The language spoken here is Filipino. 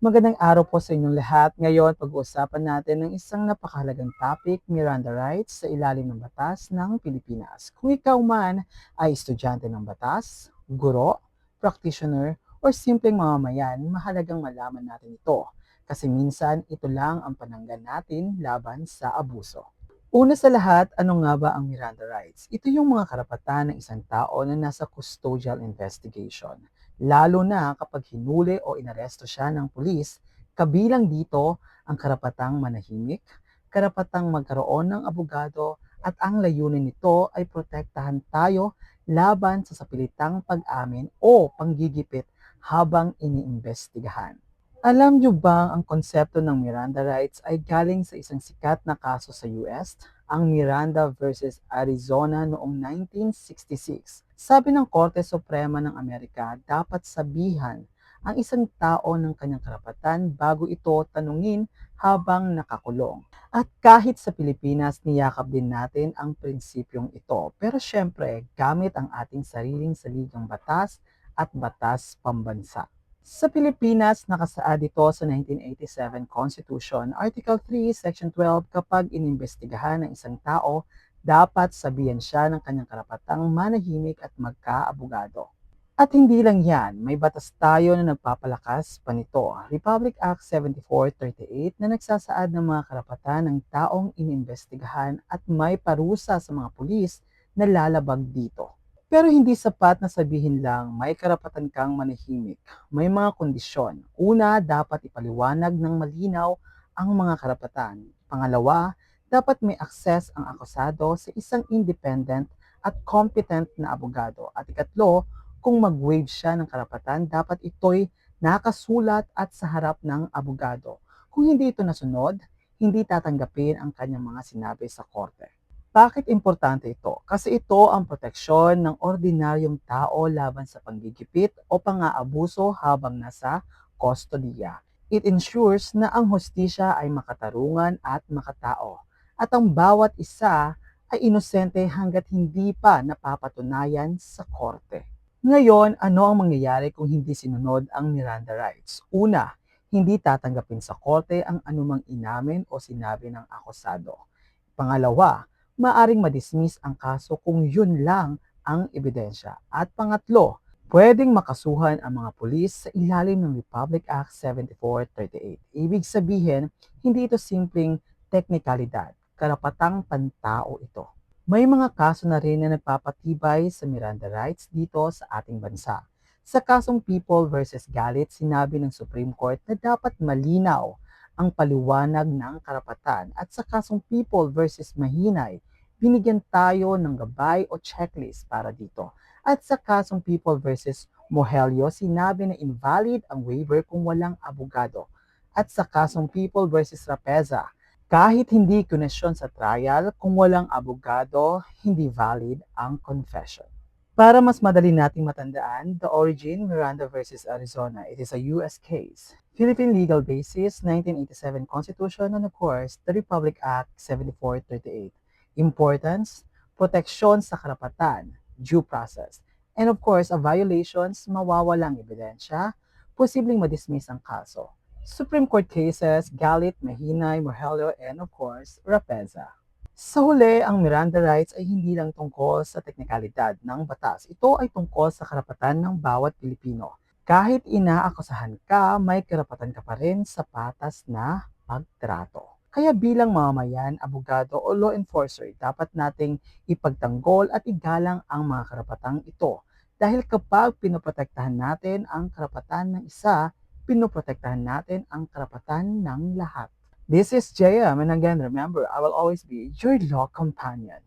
Magandang araw po sa inyong lahat. Ngayon, pag-uusapan natin ng isang napakahalagang topic, Miranda Rights sa ilalim ng batas ng Pilipinas. Kung ikaw man ay estudyante ng batas, guro, practitioner, o simpleng mamamayan, mahalagang malaman natin ito. Kasi minsan, ito lang ang pananggan natin laban sa abuso. Una sa lahat, ano nga ba ang Miranda Rights? Ito yung mga karapatan ng isang tao na nasa custodial investigation. Lalo na kapag hinuli o inaresto siya ng pulis, kabilang dito ang karapatang manahimik, karapatang magkaroon ng abogado, at ang layunin nito ay protektahan tayo laban sa sapilitang pag-amin o panggigipit habang iniimbestigahan. Alam niyo ba ang konsepto ng Miranda rights ay galing sa isang sikat na kaso sa US, ang Miranda versus Arizona noong 1966. Sabi ng Korte Suprema ng Amerika, dapat sabihan ang isang tao ng kanyang karapatan bago ito tanungin habang nakakulong. At kahit sa Pilipinas, niyakap din natin ang prinsipyong ito. Pero syempre, gamit ang ating sariling saligang batas at batas pambansa. Sa Pilipinas, nakasaad ito sa 1987 Constitution, Article 3, Section 12, kapag inimbestigahan ng isang tao, dapat sabihan siya ng kanyang karapatang manahimik at magkaabogado. At hindi lang yan, may batas tayo na nagpapalakas pa nito, Republic Act 7438 na nagsasaad ng mga karapatan ng taong inimbestigahan at may parusa sa mga pulis na lalabag dito. Pero hindi sapat na sabihin lang may karapatan kang manahimik. May mga kondisyon. Una, dapat ipaliwanag ng malinaw ang mga karapatan. Pangalawa, dapat may access ang akusado sa isang independent at competent na abogado. At ikatlo, kung mag-waive siya ng karapatan, dapat ito'y nakasulat at sa harap ng abogado. Kung hindi ito nasunod, hindi tatanggapin ang kanyang mga sinabi sa korte. Bakit importante ito? Kasi ito ang proteksyon ng ordinaryong tao laban sa panggigipit o pang-aabuso habang nasa kustodiya. It ensures na ang hustisya ay makatarungan at makatao. At ang bawat isa ay inosente hanggat hindi pa napapatunayan sa korte. Ngayon, ano ang mangyayari kung hindi sinunod ang Miranda rights? Una, hindi tatanggapin sa korte ang anumang inamin o sinabi ng akusado. Pangalawa, maaring madismiss ang kaso kung yun lang ang ebidensya. At pangatlo, pwedeng makasuhan ang mga pulis sa ilalim ng Republic Act 7438. Ibig sabihin, hindi ito simpleng teknikalidad, karapatang pantao ito. May mga kaso na rin na nagpapatibay sa Miranda rights dito sa ating bansa. Sa kasong People versus Galit, sinabi ng Supreme Court na dapat malinaw ang paliwanag ng karapatan at sa kasong People versus Mahinay, binigyan tayo ng gabay o checklist para dito. At sa kasong People versus Mohelio, sinabi na invalid ang waiver kung walang abogado. At sa kasong People versus Rapeza, kahit hindi konesyon sa trial, kung walang abogado, hindi valid ang confession. Para mas madali nating matandaan, the origin, Miranda versus Arizona, it is a US case. Philippine legal basis, 1987 Constitution, and of course, the Republic Act 7438. Importance, proteksyon sa karapatan, due process. And of course, a violations, mawawalang ebidensya, posibleng madismiss ang kaso. Supreme Court cases, Galit, Mahinay, Mohelio, and of course, Rapeza. Sa huli, ang Miranda rights ay hindi lang tungkol sa teknikalidad ng batas. Ito ay tungkol sa karapatan ng bawat Pilipino. Kahit inaakusahan ka, may karapatan ka pa rin sa patas na pagtrato. Kaya bilang mamamayan, abogado o law enforcer, dapat nating ipagtanggol at igalang ang mga karapatang ito. Dahil kapag pinoprotektahan natin ang karapatan ng isa, pinoprotektahan natin ang karapatan ng lahat. This is JM, and again, remember, I will always be your law companion.